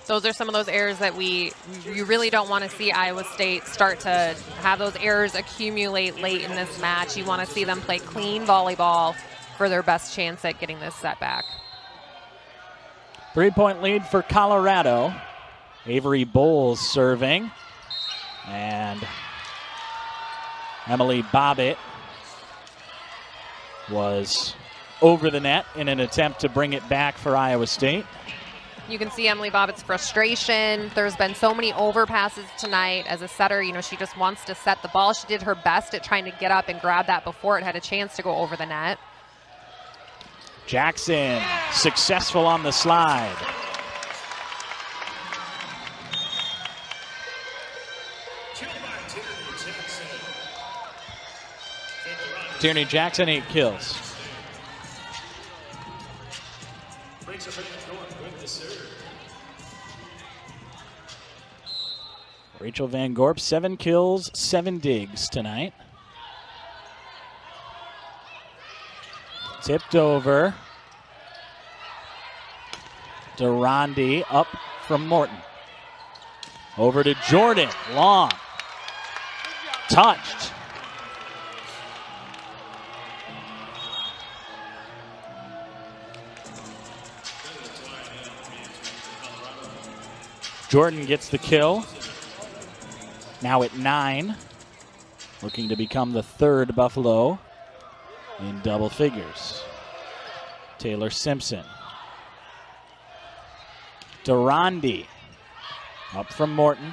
Those are some of those errors that you really don't want to see Iowa State start to have those errors accumulate late in this match. You want to see them play clean volleyball for their best chance at getting this set back. 3-point lead for Colorado. Avery Bowles serving. And Emily Bobbitt was over the net in an attempt to bring it back for Iowa State. You can see Emily Bobbitt's frustration. There's been so many overpasses tonight. As a setter, she just wants to set the ball. She did her best at trying to get up and grab that before it had a chance to go over the net. Jackson successful on the slide. Tierney Jackson 8 kills. Rachel Van Gorp 7 kills, 7 digs tonight. Tipped over. Durandi up from Morton. Over to Jordan, long. Jordan gets the kill. Now at 9. Looking to become the third Buffalo in double figures. Taylor Simpson. Durandi up from Morton.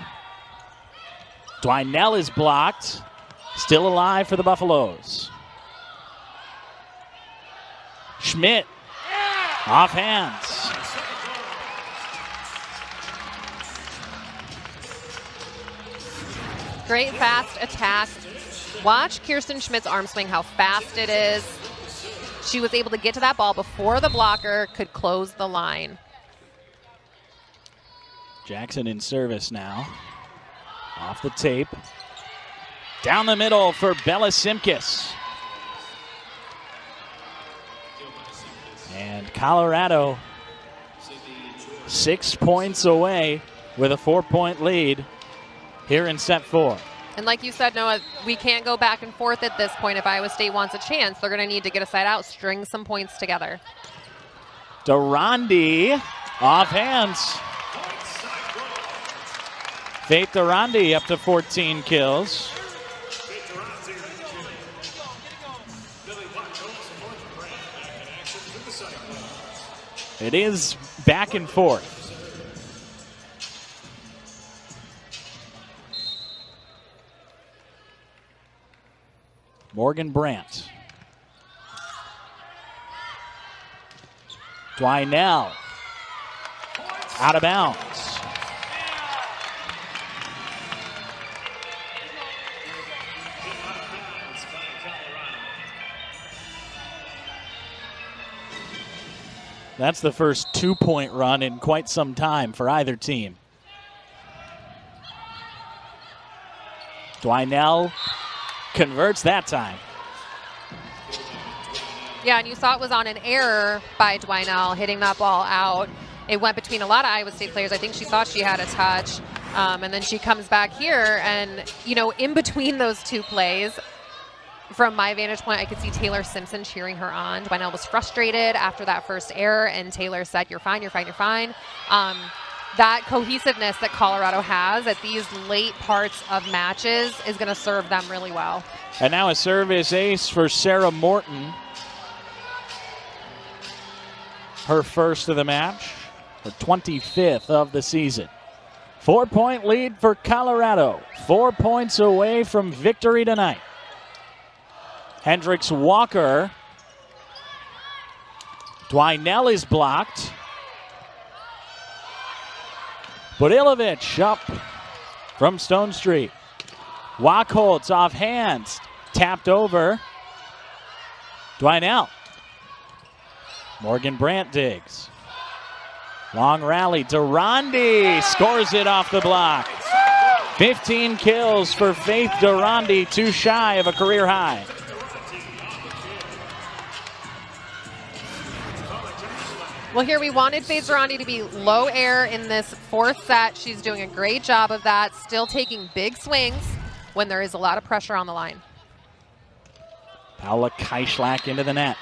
Dwinell is blocked. Still alive for the Buffaloes. Schmidt off hands. Great fast attack. Watch Kirsten Schmidt's arm swing, how fast it is. She was able to get to that ball before the blocker could close the line. Jackson in service now. Off the tape. Down the middle for Bella Simkis. And Colorado 6 points away with a 4-point lead here in set 4. And like you said, Noah, we can't go back and forth at this point. If Iowa State wants a chance, they're going to need to get a side out, string some points together. Durandi off hands. Faith Durandi up to 14 kills. It is back and forth. Morgan Brandt. Dwinell out of bounds. That's the first 2-point run in quite some time for either team. Dwinell converts that time. Yeah, and you saw it was on an error by Dwinell hitting that ball out. It went between a lot of Iowa State players. I think she thought she had a touch. And then she comes back here and, you know, in between those two plays, from my vantage point, I could see Taylor Simpson cheering her on. Dwinell was frustrated after that first error, and Taylor said, "You're fine, you're fine, you're fine." That cohesiveness that Colorado has at these late parts of matches is going to serve them really well. And now a service ace for Sarah Morton. Her first of the match, her 25th of the season. 4-point lead for Colorado. 4 points away from victory tonight. Hendricks Walker. Dwinell is blocked. Budilovich up from Stone Street. Wachholtz off hands. Tapped over. Dwinell. Morgan Brandt digs. Long rally. Durandi scores it off the block. 15 kills for Faith Durandi, too shy of a career high. Well, here we wanted Faith Durandi to be low air in this fourth set. She's doing a great job of that, still taking big swings when there is a lot of pressure on the line. Paula Kaischlak into the net.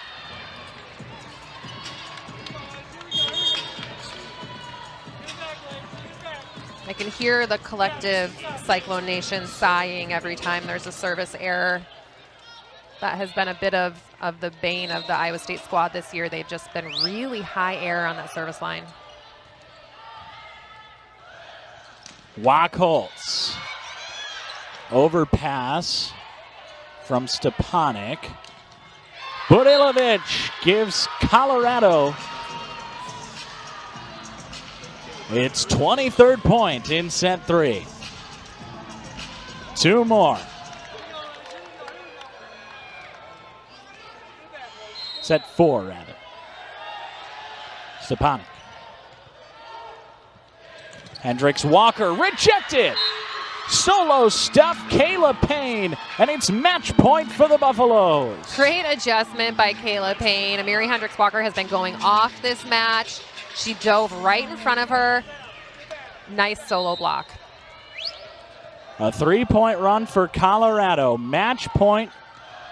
I can hear the collective Cyclone Nation sighing every time there's a service error. That has been a bit of the bane of the Iowa State squad this year. They've just been really high air on that service line. Wachholtz. Overpass from Stepanek. Budilovich gives Colorado its 23rd point in set 3. 2 more. Set 4, rather. Stepanek. Hendricks Walker rejected. Solo stuff, Kayla Payne, and it's match point for the Buffaloes. Great adjustment by Kayla Payne. Amiri Hendricks Walker has been going off this match. She dove right in front of her. Nice solo block. A 3-point run for Colorado. Match point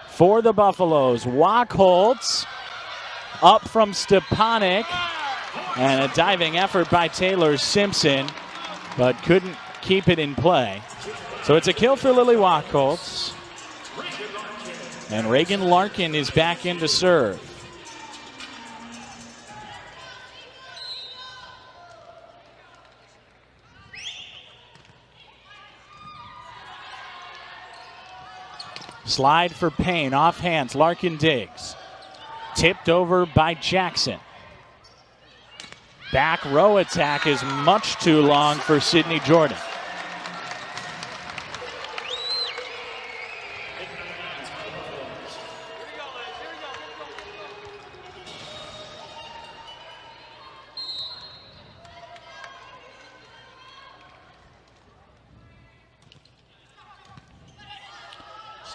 for the Buffaloes. Wachholtz up from Stepanek. And a diving effort by Taylor Simpson. but couldn't keep it in play. So it's a kill for Lily Wachholtz. And Reagan Larkin is back in to serve. Slide for Payne, off hands, Larkin digs. Tipped over by Jackson. Back row attack is much too long for Sydney Jordan.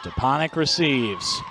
Stepanek receives.